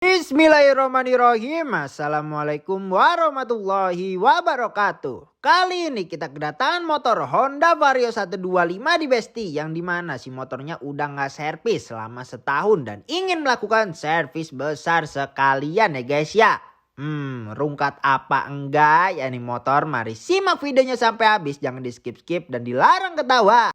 Bismillahirrahmanirrahim. Assalamualaikum warahmatullahi wabarakatuh. Kali ini kita kedatangan motor Honda Vario 125 di Besti, yang dimana si motornya udah nggak servis selama setahun dan ingin melakukan servis besar sekalian ya guys ya. Rungkat apa enggak ya nih motor? Mari simak videonya sampai habis, jangan di skip dan dilarang ketawa.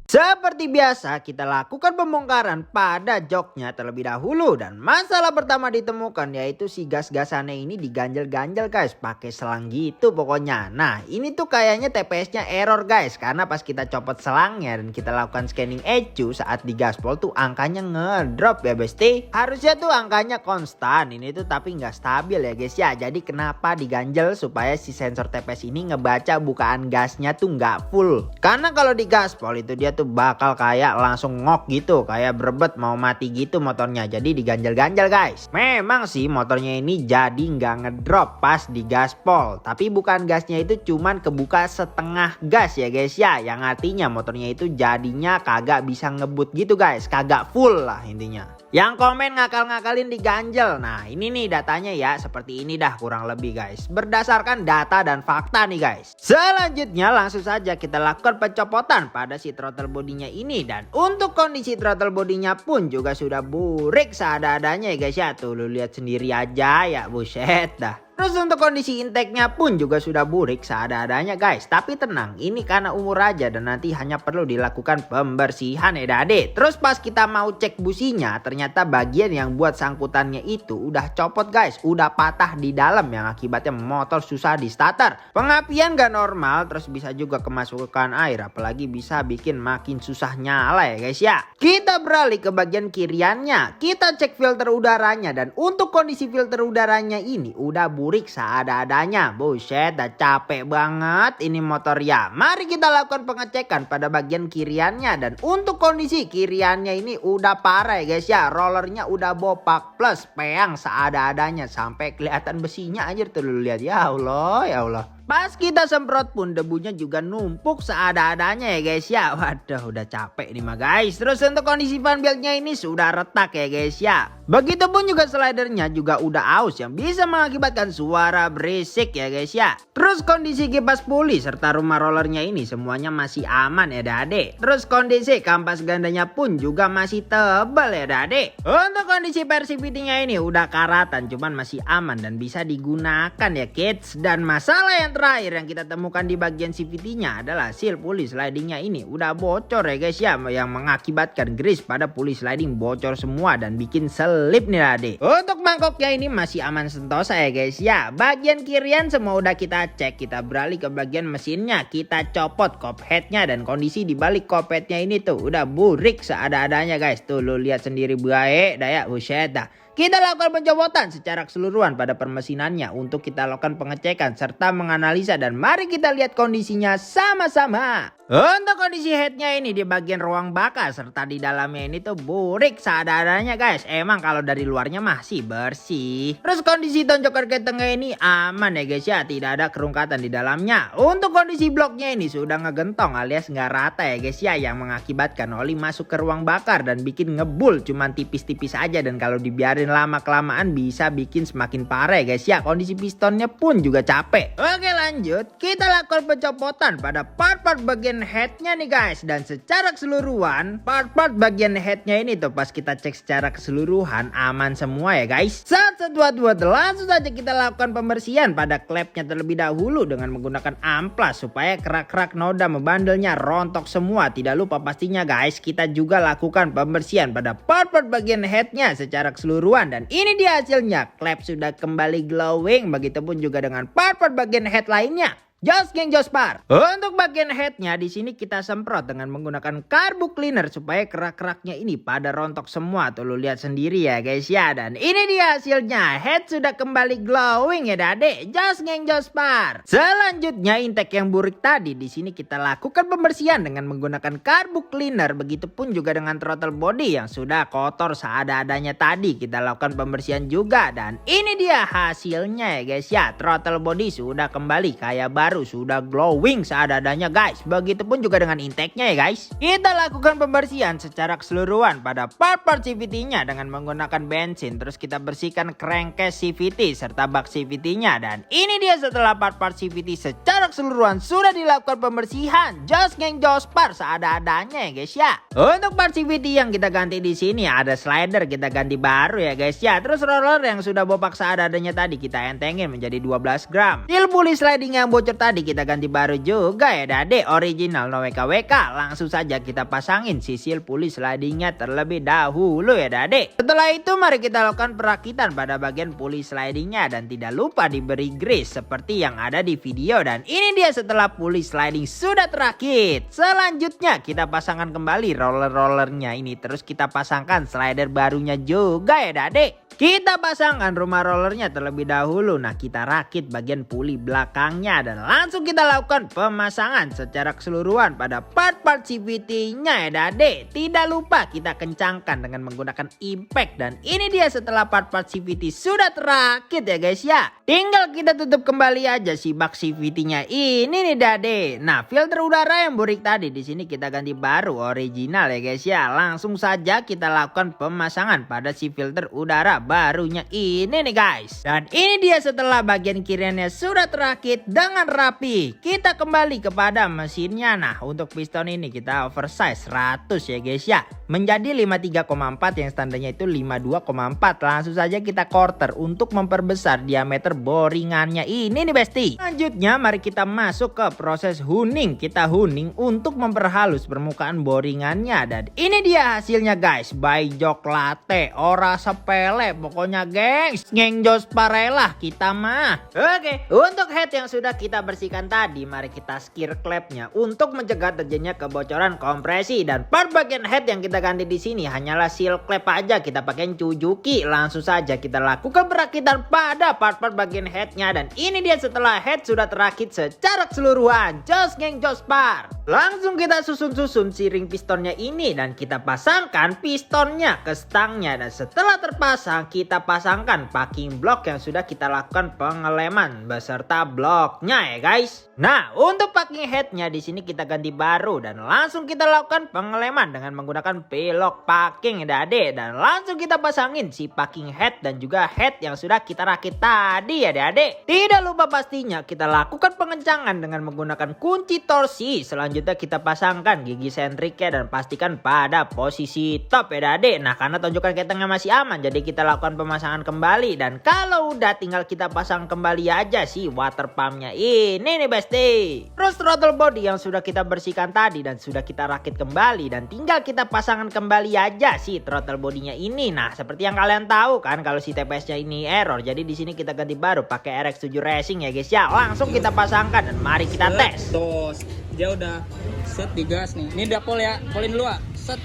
Seperti biasa kita lakukan pembongkaran pada joknya terlebih dahulu, dan masalah pertama ditemukan yaitu si gas-gasannya ini diganjel-ganjel guys, pakai selang gitu pokoknya. Nah ini tuh kayaknya TPS-nya error guys, karena pas kita copot selangnya dan kita lakukan scanning ECU saat di gaspol tuh angkanya ngedrop ya besti. Harusnya tuh angkanya konstan ini tuh, tapi nggak stabil ya guys ya. Jadi kenapa diganjel? Supaya si sensor TPS ini ngebaca bukaan gasnya tuh nggak full. Karena kalau di gaspol itu dia tuh bakal kayak langsung ngok gitu, kayak berebet mau mati gitu motornya. Jadi diganjel-ganjel guys. Memang sih motornya ini jadi nggak ngedrop pas di gaspol, tapi bukan gasnya itu cuman kebuka setengah gas ya guys ya, yang artinya motornya itu jadinya kagak bisa ngebut gitu guys, kagak full lah intinya. Yang komen ngakal-ngakalin diganjel. Nah ini nih datanya ya, seperti ini dah kurang lebih guys, berdasarkan data dan fakta nih guys. Selanjutnya langsung saja kita lakukan pencopotan pada si throttle bodinya ini, dan untuk kondisi throttle bodinya pun juga sudah burik seada-adanya ya guys ya. Tuh lu lihat sendiri aja ya, buset dah. Terus untuk kondisi intake-nya pun juga sudah burik seada-adanya guys. Tapi tenang, ini karena umur aja dan nanti hanya perlu dilakukan pembersihan ya dade. Terus pas kita mau cek businya, ternyata bagian yang buat sangkutannya itu udah copot guys, udah patah di dalam, yang akibatnya motor susah di starter. Pengapian gak normal, terus bisa juga kemasukan air, apalagi bisa bikin makin susah nyala ya guys ya. Kita beralih ke bagian kiriannya, kita cek filter udaranya, dan untuk kondisi filter udaranya ini udah burik seada-adanya. Buset dah, capek banget ini motor ya. Mari kita lakukan pengecekan pada bagian kiriannya, dan untuk kondisi kiriannya ini udah parah ya guys ya. Rollernya udah bopak plus peang seada-adanya, sampai kelihatan besinya aja tuh lu lihat. Ya Allah ya Allah. Pas kita semprot pun debunya juga numpuk seada-adanya ya guys ya. Waduh udah capek nih mah guys. Terus untuk kondisi fan beltnya ini sudah retak ya guys ya. Begitupun juga slidernya juga udah aus, yang bisa mengakibatkan suara berisik ya guys ya. Terus kondisi kipas puli serta rumah rollernya ini semuanya masih aman ya dade. Terus kondisi kampas gandanya pun juga masih tebal ya dade. Untuk kondisi persivity-nya ini udah karatan, cuman masih aman dan bisa digunakan ya kids. Dan masalah yang terakhir yang kita temukan di bagian CVT-nya adalah seal pulley slidingnya ini udah bocor ya guys ya, yang mengakibatkan grease pada pulley sliding bocor semua dan bikin selip nih ade. Untuk mangkoknya ini masih aman sentosa ya guys ya. Bagian kirian semua udah kita cek. Kita beralih ke bagian mesinnya, kita copot kop headnya, dan kondisi di balik kop headnya ini tuh udah burik seada-adanya guys. Tuh lu lihat sendiri baik dah ya, buset dah. Kita lakukan pencopotan secara keseluruhan pada permesinannya untuk kita lakukan pengecekan serta menganalisa, dan mari kita lihat kondisinya sama-sama. Untuk kondisi headnya ini di bagian ruang bakar serta di dalamnya ini tuh burik seada-adanya guys. Emang kalau dari luarnya masih bersih. Terus kondisi tonjokan ketengah ini aman ya guys ya, tidak ada kerungkatan di dalamnya. Untuk kondisi bloknya ini sudah ngegentong alias nggak rata ya guys ya, yang mengakibatkan oli masuk ke ruang bakar dan bikin ngebul cuman tipis-tipis aja, dan kalau dibiarin lama kelamaan bisa bikin semakin parah ya guys ya. Kondisi pistonnya pun juga capek. Oke lanjut, kita lakukan pencopotan pada part-part bagian headnya nih guys, dan secara keseluruhan part-part bagian headnya ini tuh pas kita cek secara keseluruhan aman semua ya guys. Saat buat langsung saja kita lakukan pembersihan pada klepnya terlebih dahulu dengan menggunakan amplas supaya kerak-kerak noda membandelnya rontok semua. Tidak lupa pastinya guys, kita juga lakukan pembersihan pada part-part bagian headnya secara keseluruhan, dan ini dia hasilnya. Klep sudah kembali glowing, begitupun juga dengan part-part bagian head lainnya. Jos geng Jospar. Untuk bagian headnya di sini kita semprot dengan menggunakan carbo cleaner supaya kerak-keraknya ini pada rontok semua. Tuh lu lihat sendiri ya guys ya. Dan ini dia hasilnya. Head sudah kembali glowing ya dade. Jos geng Jospar. Selanjutnya intake yang burik tadi di sini kita lakukan pembersihan dengan menggunakan carbo cleaner. Begitupun juga dengan throttle body yang sudah kotor seada-adanya tadi. Kita lakukan pembersihan juga, dan ini dia hasilnya ya guys ya. Throttle body sudah kembali kayak baru. baru sudah glowing seadanya guys. Begitupun juga dengan intake-nya ya guys. Kita lakukan pembersihan secara keseluruhan pada part-part CVT-nya dengan menggunakan bensin. Terus kita bersihkan crankcase CVT serta bak CVT-nya. Dan ini dia setelah part-part CVT secara keseluruhan sudah dilakukan pembersihan. Jos geng jospar seadanya ya guys ya. Untuk part CVT yang kita ganti di sini ada slider kita ganti baru ya guys ya. Terus roller yang sudah bopak seadanya tadi kita entengin menjadi 12 gram. Seal pulley sliding yang bocor tadi kita ganti baru juga ya dade. Original no WKWK. Langsung saja kita pasangin si seal pulley slidingnya terlebih dahulu ya dade. Setelah itu mari kita lakukan perakitan pada bagian pulley slidingnya. Dan tidak lupa diberi grease seperti yang ada di video. Dan ini dia setelah pulley sliding sudah terakit. Selanjutnya kita pasangkan kembali roller-rollernya ini. Terus kita pasangkan slider barunya juga ya dade. Kita pasangkan rumah rollernya terlebih dahulu. Nah kita rakit bagian puli belakangnya. Dan langsung kita lakukan pemasangan secara keseluruhan pada part-part CVT-nya ya dade. Tidak lupa kita kencangkan dengan menggunakan impact. Dan ini dia setelah part-part CVT sudah terakit ya guys ya. Tinggal kita tutup kembali aja si bak CVT-nya ini nih dade. Nah filter udara yang burik tadi di sini kita ganti baru original ya guys ya. Langsung saja kita lakukan pemasangan pada si filter udara barunya ini nih guys. Dan ini dia setelah bagian kiriannya sudah terakit dengan rapi. Kita kembali kepada mesinnya. Nah untuk piston ini kita oversize 100 ya guys ya. Menjadi 53,4 yang standarnya itu 52,4. Langsung saja kita quarter untuk memperbesar diameter boringannya ini nih besti. Selanjutnya mari kita masuk ke proses huning. Kita huning untuk memperhalus permukaan boringannya. Dan ini dia hasilnya guys. By Jok Latte. Ora sepele pokoknya gengs. Geng jospar lah kita mah. Oke, untuk head yang sudah kita bersihkan tadi, mari kita skir klepnya untuk mencegah terjadinya kebocoran kompresi. Dan part bagian head yang kita ganti di sini hanyalah seal klep aja, kita pakai Suzuki. Langsung saja kita lakukan perakitan pada part-part bagian headnya. Dan ini dia setelah head sudah terakit secara keseluruhan. Jos geng jospar. Langsung kita susun-susun si ring pistonnya ini dan kita pasangkan pistonnya ke stangnya. Dan setelah terpasang kita pasangkan packing block yang sudah kita lakukan pengeleman beserta bloknya ya guys. Nah untuk packing headnya di sini kita ganti baru dan langsung kita lakukan pengeleman dengan menggunakan pelok packing ya dade. Dan langsung kita pasangin si packing head dan juga head yang sudah kita rakit tadi ya dade. Tidak lupa pastinya kita lakukan pengencangan dengan menggunakan kunci torsi. Selanjutnya kita pasangkan gigi sentriknya dan pastikan pada posisi top ya dade. Nah karena tonjokan ketengnya masih aman jadi kita lakukan pemasangan kembali. Dan kalau udah tinggal kita pasang kembali aja si water pumpnya ini nih besti. Terus throttle body yang sudah kita bersihkan tadi dan sudah kita rakit kembali. Dan tinggal kita pasangkan kembali aja si throttle bodinya ini. Nah seperti yang kalian tahu kan kalau si TPS nya ini error. Jadi di sini kita ganti baru pakai RX7 Racing ya guys ya. Langsung kita pasangkan dan mari kita tes. Tuh dia udah set di gas nih. Ini udah pol ya. Polin dulu ah. Set.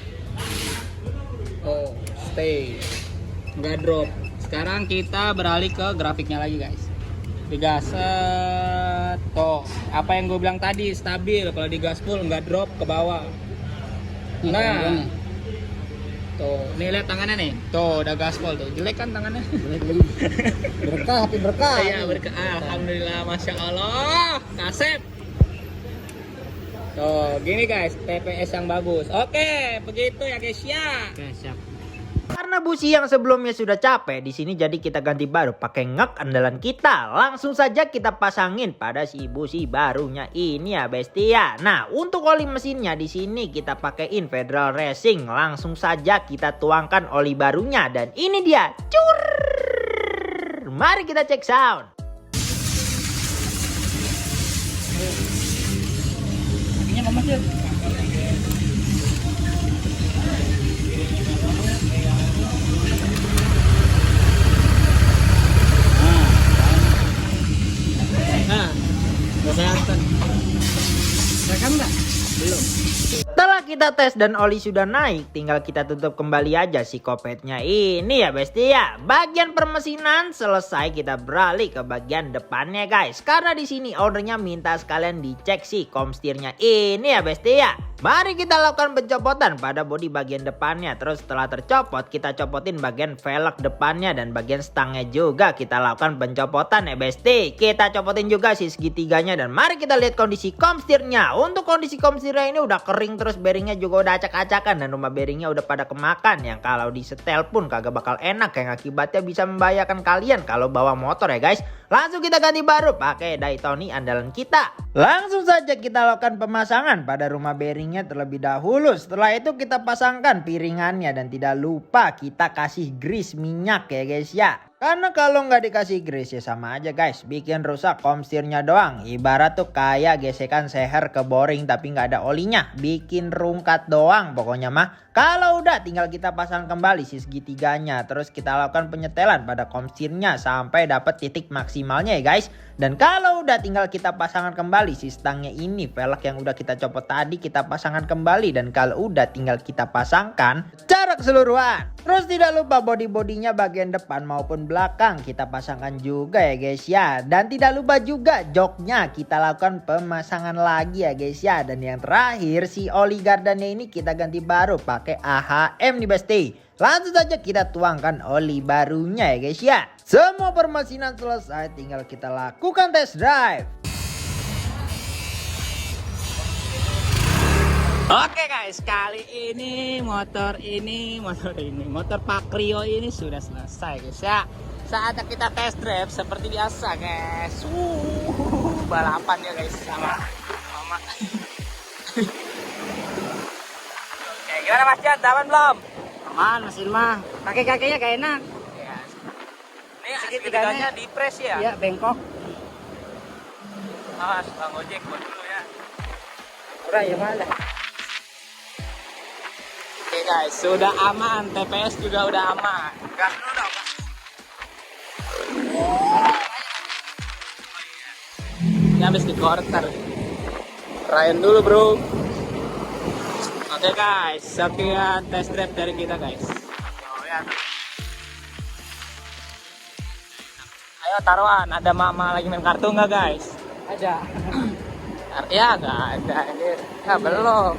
Oh stay. Nggak drop. Sekarang kita beralih ke grafiknya lagi guys. Digas set. Tuh apa yang gue bilang tadi stabil. Kalau digas full nggak drop ke bawah. Nah tuh nih lihat tangannya nih. Tuh udah gaspol tuh. Jelek kan tangannya? Berkah tapi berkah. Iya berkah. Alhamdulillah masya Allah. Kasep. Tuh gini guys TPS yang bagus. Oke begitu ya guys ya. Oke siap. Karena busi yang sebelumnya sudah capek, di sini jadi kita ganti baru pakai ngek andalan kita. Langsung saja kita pasangin pada si busi barunya ini ya besti ya. Nah, untuk oli mesinnya di sini kita pakaiin Federal Racing. Langsung saja kita tuangkan oli barunya dan ini dia. Cur. Mari kita cek sound. Ini mama sih. Belum. Setelah kita tes dan oli sudah naik, tinggal kita tutup kembali aja si kopetnya ini ya besti ya. Bagian permesinan selesai, kita beralih ke bagian depannya guys. Karena di sini ownernya minta sekalian dicek si komstirnya ini ya besti ya. Mari kita lakukan pencopotan pada bodi bagian depannya. Terus setelah tercopot kita copotin bagian velg depannya dan bagian stangnya juga kita lakukan pencopotan ya besti. Kita copotin juga si segitiganya dan mari kita lihat kondisi komstirnya. Untuk kondisi komstirnya ini udah kering, terus bearingnya juga udah acak-acakan dan rumah bearingnya udah pada kemakan. Yang kalau disetel pun kagak bakal enak, yang akibatnya bisa membahayakan kalian kalau bawa motor ya guys. Langsung kita ganti baru pakai Daytona andalan kita. Langsung saja kita lakukan pemasangan pada rumah bearingnya terlebih dahulu. Setelah itu kita pasangkan piringannya dan tidak lupa kita kasih grease minyak ya guys ya. Karena kalau nggak dikasih grease ya sama aja guys, bikin rusak komstirnya doang. Ibarat tuh kayak gesekan seher ke boring tapi nggak ada olinya, bikin rungkat doang pokoknya mah. Kalau udah tinggal kita pasang kembali si segitiganya, terus kita lakukan penyetelan pada komstirnya sampai dapat titik maksimalnya ya guys. Dan kalau udah tinggal kita pasangkan kembali si stangnya ini, velg yang udah kita copot tadi kita pasangkan kembali. Dan kalau udah tinggal kita pasangkan secara keseluruhan. Terus tidak lupa bodi-bodinya bagian depan maupun belakang kita pasangkan juga ya guys ya. Dan tidak lupa juga joknya kita lakukan pemasangan lagi ya guys ya. Dan yang terakhir si oli gardannya ini kita ganti baru pakai AHM nih besti. Langsung saja kita tuangkan oli barunya ya guys ya. Semua permesinan selesai, tinggal kita lakukan test drive. Oke guys, kali ini motor Pak Rio ini sudah selesai guys ya. Saatnya kita test drive seperti biasa guys. Balapan ya guys sama Mama. Oke, gimana Mas Jan? Aman belum? Aman, mesin mah. Pakai kakinya gak enak. Ya. Ini segitiganya di press ya? Iya, bengkok. Awas, Bang Ojek buat dulu ya. Udah ya mana? Oke guys, sudah aman. TPS juga udah aman. Gas dulu dong. Ini habis di quarter. Rayan dulu bro. Oke guys, sekian test drive dari kita guys. Ayo taruhan, ada mama lagi main kartu nggak guys? Ada. Ya nggak ada. Ya belum.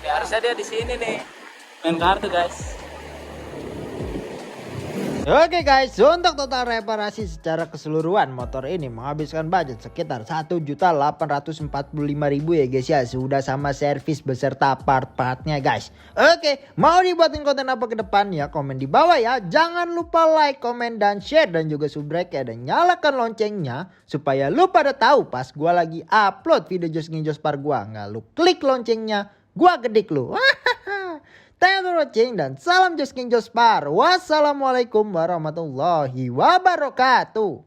Ya, harusnya dia di sini nih main kartu guys. Oke guys, untuk total reparasi secara keseluruhan motor ini menghabiskan budget sekitar 1.845.000 ya guys ya. Sudah sama servis beserta part-partnya guys. Oke, mau dibuatin konten apa ke depannya? Komen di bawah ya. Jangan lupa like, komen, dan share. Dan juga subscribe ya. Dan nyalakan loncengnya supaya lu pada tahu pas gua lagi upload video Jos Par gua. Nggak lu klik loncengnya, gua gedik lu. Thanks for watching dan salam Jos Par. Wassalamualaikum warahmatullahi wabarakatuh.